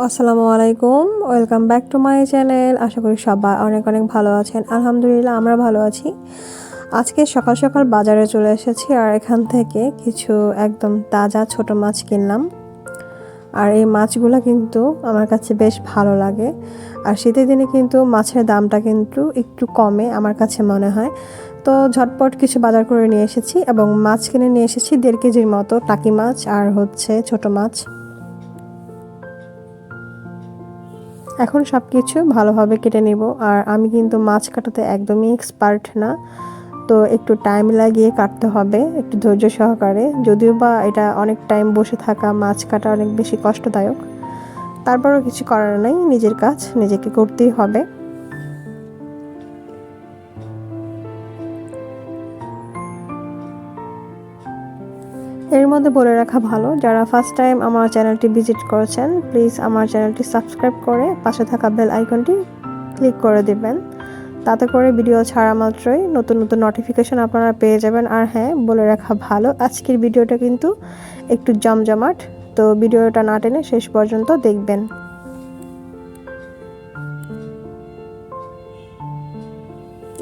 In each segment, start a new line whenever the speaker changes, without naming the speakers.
আসসালামু আলাইকুম, welcome back to my channel. আশা করি সবাই অনেক অনেক ভালো আছেন। আলহামদুলিল্লাহ আমরা ভালো আছি। আজকে সকাল সকাল বাজারে চলে এসেছি আর এখান থেকে কিছু একদম তাজা ছোট মাছ কিনলাম। আর এই মাছগুলো কিন্তু আমার কাছে বেশ ভালো লাগে। আর শীতের দিনে কিন্তু মাছের দামটা কিন্তু একটু কমে আমার কাছে মনে হয়। তো ঝটপট কিছু বাজার করে নিয়ে এসেছি এবং মাছ কিনে নিয়ে এসেছি 1.5 কেজির মতো টাকি মাছ আর ছোট মাছ। এখন সব কিছু ভালোভাবে কেটে নিব। আর আমি কিন্তু মাছ কাটাতে একদমই এক্সপার্ট না, তো একটু টাইম লাগিয়ে কাটতে হবে, একটু ধৈর্য সহকারে। যদিও বা এটা অনেক টাইম বসে থাকা মাছ কাটা অনেক বেশি কষ্টদায়ক, তারপরও কিছু করার নাই, নিজের কাজ নিজেকে করতেই হবে। এর মধ্যে বলে রাখা ভালো, যারা ফার্স্ট টাইম আমার চ্যানেলটি ভিজিট করেছেন প্লিজ আমার চ্যানেলটি সাবস্ক্রাইব করে পাশে থাকা বেল আইকনটি ক্লিক করে দিবেন। তাতে করে ভিডিও ছাড়া মাত্রই নতুন নতুন নোটিফিকেশন আপনারা পেয়ে যাবেন। আর হ্যাঁ, বলে রাখা ভালো, আজকের ভিডিওটা কিন্তু একটু জমজমাট, তো ভিডিওটা না টেনে শেষ পর্যন্ত দেখবেন।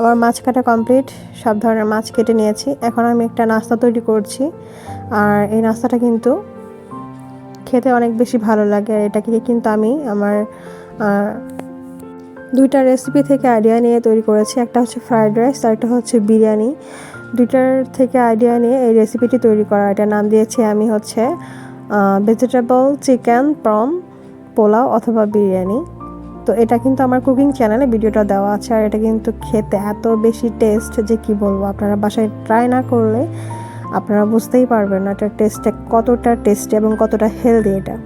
আমার মাছ কাটা কমপ্লিট, সব ধরনের মাছ কেটে নিয়েছি। এখন আমি একটা নাস্তা তৈরি করছি, আর এই নাস্তাটা কিন্তু খেতে অনেক বেশি ভালো লাগে। আর এটাকে কিন্তু আমি আমার দুইটা রেসিপি থেকে আইডিয়া নিয়ে তৈরি করেছি। একটা হচ্ছে ফ্রাইড রাইস আর একটা হচ্ছে বিরিয়ানি। দুইটার থেকে আইডিয়া নিয়ে এই রেসিপিটি তৈরি করা। এটার নাম দিয়েছি আমি ভেজিটেবল চিকেন প্রন পোলাও অথবা বিরিয়ানি। তো এটা কিন্তু আমার কুকিং চ্যানেলে ভিডিওটা দেওয়া আছে। আর এটা কিন্তু খেতে এত বেশি টেস্ট যে কি বলবো, আপনারা বাসায় ট্রাই না করলে আপনারা বুঝতেই পারবেন না এটার টেস্টটা কতটা টেস্টি এবং কতটা হেলদি। এটা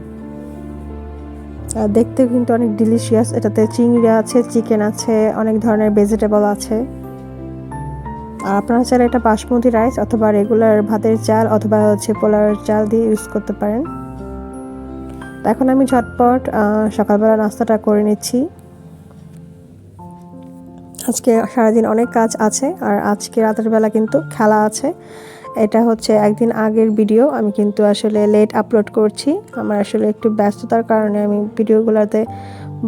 দেখতেও কিন্তু অনেক ডিলিশিয়াস। এটাতে চিংড়ি আছে, চিকেন আছে, অনেক ধরনের ভেজিটেবল আছে। আর আপনারা চাইলে এটা বাসমতি রাইস অথবা রেগুলার ভাতের চাল অথবা পোলাওয়ের চাল দিয়ে ইউজ করতে পারেন। এখন আমি ঝটপট সকালবেলা নাস্তাটা করে নিচ্ছি। আজকে সারাদিন অনেক কাজ আছে, আর আজকে রাতের বেলা কিন্তু খেলা আছে। এটা হচ্ছে একদিন আগের ভিডিও, আমি কিন্তু আসলে লেট আপলোড করছি। আমার আসলে একটু ব্যস্ততার কারণে আমি ভিডিওগুলোতে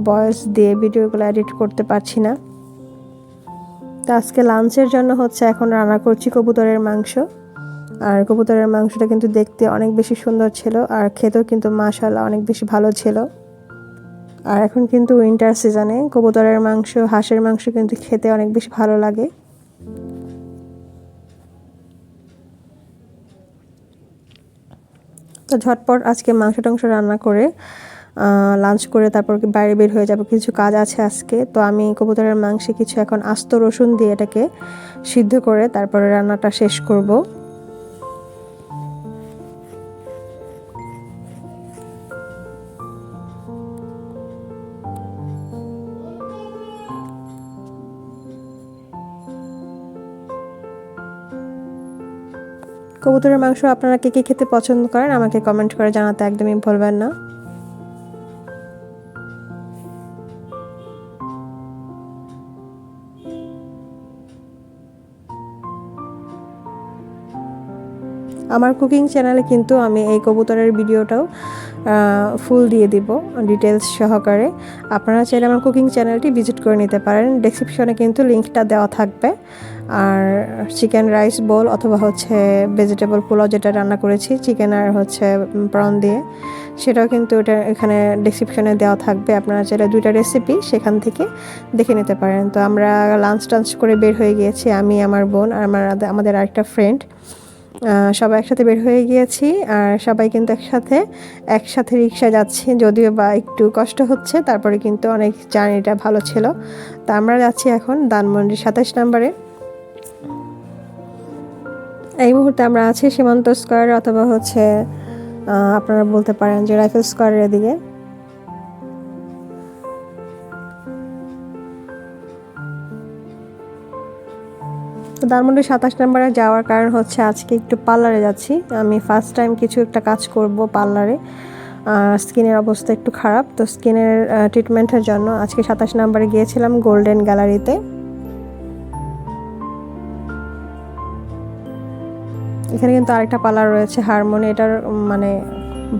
ভয়েস দিয়ে ভিডিওগুলো এডিট করতে পারছি না। তো আজকে লাঞ্চের জন্য এখন রান্না করছি কবুতরের মাংস। আর কবুতরের মাংসটা কিন্তু দেখতে অনেক বেশি সুন্দর ছিল, আর খেতেও কিন্তু মাশাআল্লাহ অনেক বেশি ভালো ছিল। আর এখন কিন্তু উইন্টার সিজনে কবুতরের মাংস, হাঁসের মাংস কিন্তু খেতে অনেক বেশি ভালো লাগে। তো ঝটপট আজকে মাংস টাংস রান্না করে লাঞ্চ করে তারপর বাইরে বের হয়ে যাব, কিছু কাজ আছে আজকে। তো আমি কবুতরের মাংসে কিছু এখন আস্ত রসুন দিয়ে এটাকে সিদ্ধ করে তারপরে রান্নাটা শেষ করব। কবুতরের মাংস আপনারা কে কে খেতে পছন্দ করেন আমাকে কমেন্ট করে জানাতে একদমই ভুলবেন না। আমার কুকিং চ্যানেলে কিন্তু আমি এই কবুতরের ভিডিওটাও ফুল দিয়ে দিব ডিটেলস সহকারে। আপনারা চাইলে আমার কুকিং চ্যানেলটি ভিজিট করে নিতে পারেন, ডেসক্রিপশনে কিন্তু লিঙ্কটা দেওয়া থাকবে। আর চিকেন রাইস বোল অথবা ভেজিটেবল পোলাও যেটা রান্না করেছি চিকেন আর প্রন দিয়ে, সেটাও কিন্তু ওটা এখানে ডেসক্রিপশনে দেওয়া থাকবে। আপনারা চাইলে দুইটা রেসিপি সেখান থেকে দেখে নিতে পারেন। তো আমরা লাঞ্চ টাঞ্চ করে বের হয়ে গিয়েছি, আমি, আমার বোন আর আমাদের আরেকটা ফ্রেন্ড, সবাই একসাথে বের হয়ে গিয়েছি। আর সবাই কিন্তু একসাথে রিক্সা যাচ্ছি, যদিও বা একটু কষ্ট হচ্ছে, তারপরে কিন্তু অনেক জার্নিটা ভালো ছিল। তা আমরা যাচ্ছি এখন ধানমন্ডি 27 নম্বরে। এই মুহূর্তে আমরা আছি সীমান্ত স্কয়ার অথবা আপনারা বলতে পারেন যে রাইফেল স্কয়ারের দিকে। তো ধানমন্ডি 27 নম্বরে যাওয়ার কারণ আজকে একটু পার্লারে যাচ্ছি। আমি ফার্স্ট টাইম কিছু একটা কাজ করব পার্লারে। স্কিনের অবস্থা একটু খারাপ, তো স্কিনের ট্রিটমেন্টের জন্য আজকে 27 নম্বরে গিয়েছিলাম গোল্ডেন গ্যালারিতে। এখানে কিন্তু আরেকটা পার্লার রয়েছে হারমোনি, এটার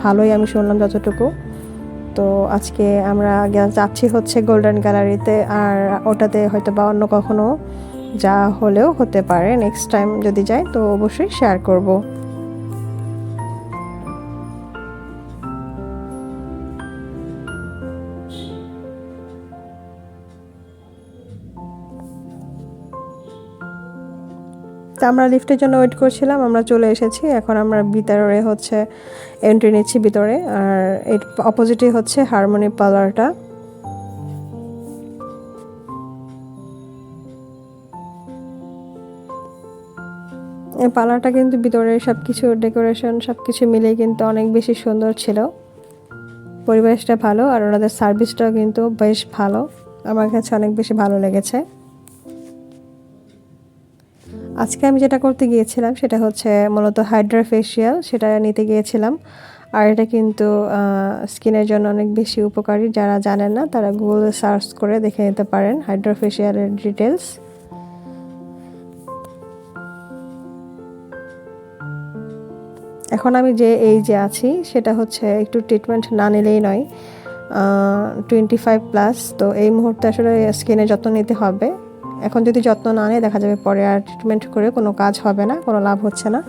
ভালোই আমি শুনলাম যতটুকু। তো আজকে আমরা যাচ্ছি হচ্ছে গোল্ডেন গ্যালারিতে, আর ওটাতে হয়তো বা অন্য কখনো যা হলেও হতে পারে, নেক্সট টাইম যদি যাই তো অবশ্যই শেয়ার করব। তো আমরা লিফটের জন্য ওয়েট করছিলাম, আমরা চলে এসেছি। এখন আমরা ভিতরে হচ্ছে এন্ট্রি নিচ্ছি ভিতরে, আর এর অপোজিটে হচ্ছে হারমোনি পার্লারটা। এই পার্লারটা কিন্তু ভিতরে সব কিছু ডেকোরেশন সব কিছু মিলে কিন্তু অনেক বেশি সুন্দর ছিল। পরিবেশটা ভালো, আর ওনাদের সার্ভিসটাও কিন্তু বেশ ভালো, আমার কাছে অনেক বেশি ভালো লেগেছে। আজকে আমি যেটা করতে গিয়েছিলাম সেটা হচ্ছে মূলত হাইড্রা ফেশিয়াল, সেটা নিতে গিয়েছিলাম। আর এটা কিন্তু স্কিনের জন্য অনেক বেশি উপকারী, যারা জানেন না তারা গুগলে সার্চ করে দেখে নিতে পারেন হাইড্রা ফেশিয়ালের ডিটেলস। এখন আমি যে আছি সেটা হচ্ছে একটু ট্রিটমেন্ট না নিলেই নয়, 25+। তো এই মুহূর্তে আসলে স্কিনের যত্ন নিতে হবে। এখন যদি যত্ন না নেয় দেখা যাবে পরে আর ট্রিটমেন্ট করে কোনো কাজ হবে না, কোনো লাভ হচ্ছে না।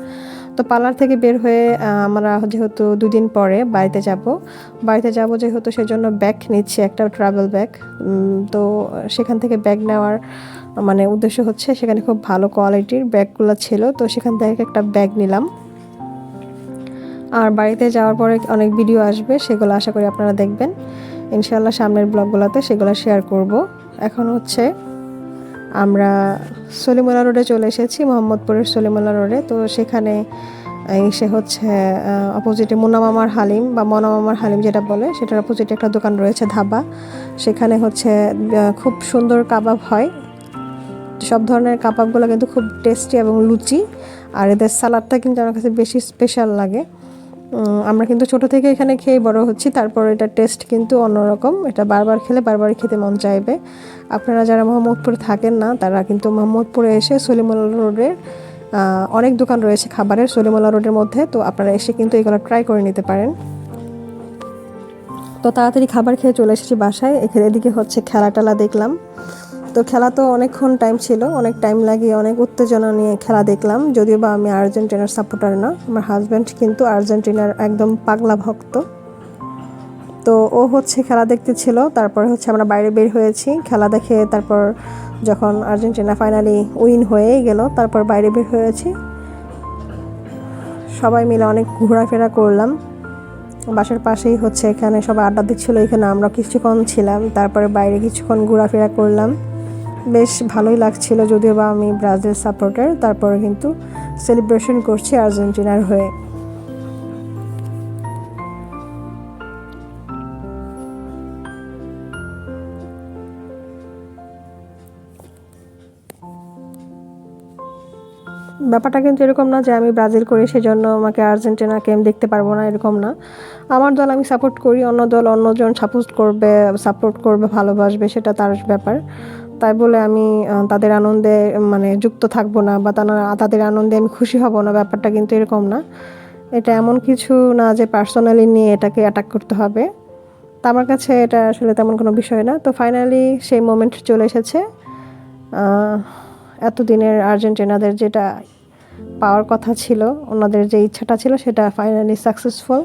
তো পার্লার থেকে বের হয়ে আমরা যেহেতু 2 দিন পরে বাড়িতে যাব যেহেতু সেজন্য ব্যাগ নিচ্ছি, একটা ট্রাভেল ব্যাগ। তো সেখান থেকে ব্যাগ নেওয়ার মানে উদ্দেশ্য হচ্ছে সেখানে খুব ভালো কোয়ালিটির ব্যাগগুলো ছিল, তো সেখান থেকে একটা ব্যাগ নিলাম। আর বাড়িতে যাওয়ার পরে অনেক ভিডিও আসবে, সেগুলো আশা করি আপনারা দেখবেন ইনশাআল্লাহ। সামনের ব্লগগুলোতে সেগুলো শেয়ার করব। এখন হচ্ছে আমরা সলিমুল্লাহ রোডে চলে এসেছি, মোহাম্মদপুরের সলিমুল্লাহ রোডে। তো সেখানে এসে হচ্ছে অপোজিটে মুন্নামামার হালিম বা মনামামার হালিম যেটা বলে, সেটার অপোজিটে একটা দোকান রয়েছে, ধাবা। সেখানে হচ্ছে খুব সুন্দর কাবাব হয়, সব ধরনের কাবাবগুলো কিন্তু খুব টেস্টি এবং লুচি। আর এদের সালাদটা কিন্তু আমার কাছে বেশি স্পেশাল লাগে। আমরা কিন্তু ছোট থেকে এখানে খেয়ে বড় হচ্ছি, তারপর এটা টেস্ট কিন্তু অন্যরকম, এটা বারবার খেলে বারবারই খেতে মন চাইবে। আপনারা যারা মোহাম্মদপুরে থাকেন না তারা কিন্তু মোহাম্মদপুরে এসে সলিমুল্লাহ রোডের অনেক দোকান রয়েছে খাবারের সলিমুল্লাহ রোডের মধ্যে, তো আপনারা এসে কিন্তু এগুলো ট্রাই করে নিতে পারেন। তো তাড়াতাড়ি খাবার খেয়ে চলে এসেছি বাসায়। এদিকে হচ্ছে খেলা টেলা দেখলাম। তো খেলা তো অনেকক্ষণ টাইম ছিল, অনেক টাইম লাগিয়ে অনেক উত্তেজনা নিয়ে খেলা দেখলাম। যদিও বা আমি আর্জেন্টিনার সাপোর্টার না, আমার হাজব্যান্ড কিন্তু আর্জেন্টিনার একদম পাগলা ভক্ত। তো ও হচ্ছে খেলা দেখতে ছিল, তারপরে হচ্ছে আমরা বাইরে বের হয়েছি খেলা দেখে। তারপর যখন আর্জেন্টিনা ফাইনালি উইন হয়েই গেল, তারপর বাইরে বের হয়েছি, সবাই মিলে অনেক ঘোরাফেরা করলাম। বাসার পাশেই হচ্ছে এখানে সবাই আড্ডা দিচ্ছিলো, এখানে আমরা কিছুক্ষণ ছিলাম, তারপরে বাইরে কিছুক্ষণ ঘোরাফেরা করলাম, বেশ ভালোই লাগছিল। যদিও বা আমি ব্রাজিল সাপোর্টার, তারপরে কিন্তু সেলিব্রেশন করছি আর্জেন্টিনার হয়ে। ব্যাপারটা কিন্তু এরকম না যে আমি ব্রাজিল করি সেজন্য আমাকে আর্জেন্টিনাকে আমি দেখতে পারবো না, এরকম না। আমার দল আমি সাপোর্ট করি, অন্য দল অন্যজন সাপোর্ট করবে ভালোবাসবে, সেটা তার ব্যাপার। তাই বলে আমি তাদের আনন্দে মানে যুক্ত থাকবো না, বা তাদের আনন্দে আমি খুশি হব না, ব্যাপারটা কিন্তু এরকম না। এটা এমন কিছু না যে পার্সোনালি নিয়ে এটাকে অ্যাটাক করতে হবে, তা আমার কাছে এটা আসলে তেমন কোনো বিষয় না। তো ফাইনালি সেই মোমেন্ট চলে এসেছে, এতদিনের আর্জেন্টিনাদের যেটা পাওয়ার কথা ছিল, ওনাদের যে ইচ্ছাটা ছিল সেটা ফাইনালি সাকসেসফুল।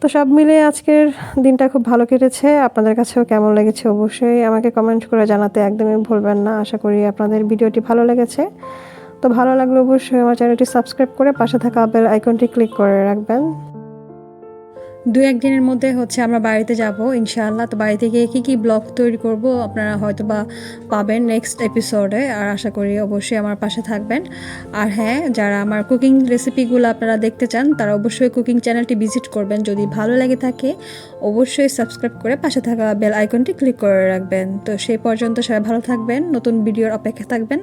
তো সব মিলে আজকের দিনটা খুব ভালো কেটেছে। আপনাদের কাছেও কেমন লেগেছে অবশ্যই আমাকে কমেন্ট করে জানাতে একদমই ভুলবেন না। আশা করি আপনাদের ভিডিওটি ভালো লেগেছে। তো ভালো লাগলে অবশ্যই আমার চ্যানেলটি সাবস্ক্রাইব করে পাশে থাকা বেল আইকনটি ক্লিক করে রাখবেন। 2-1 দিনের মধ্যে হচ্ছে আমরা বাড়িতে যাব ইনশাআল্লাহ। তো বাড়িতে গিয়ে কী ব্লগ তৈরি করব আপনারা হয়তো বা পাবেন নেক্সট এপিসোডে, আর আশা করি অবশ্যই আমার পাশে থাকবেন। আর হ্যাঁ, যারা আমার কুকিং রেসিপিগুলো আপনারা দেখতে চান তারা অবশ্যই কুকিং চ্যানেলটি ভিজিট করবেন। যদি ভালো লাগে থাকে অবশ্যই সাবস্ক্রাইব করে পাশে থাকা বেল আইকনটি ক্লিক করে রাখবেন। তো সেই পর্যন্ত সবাই ভালো থাকবেন, নতুন ভিডিওর অপেক্ষা থাকবেন,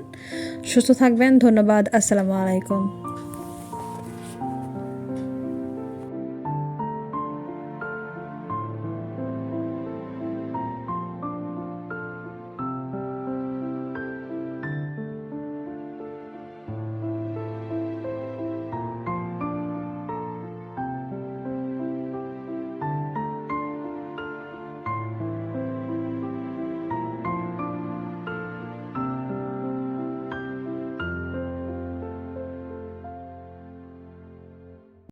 সুস্থ থাকবেন। ধন্যবাদ, আসসালামু আলাইকুম।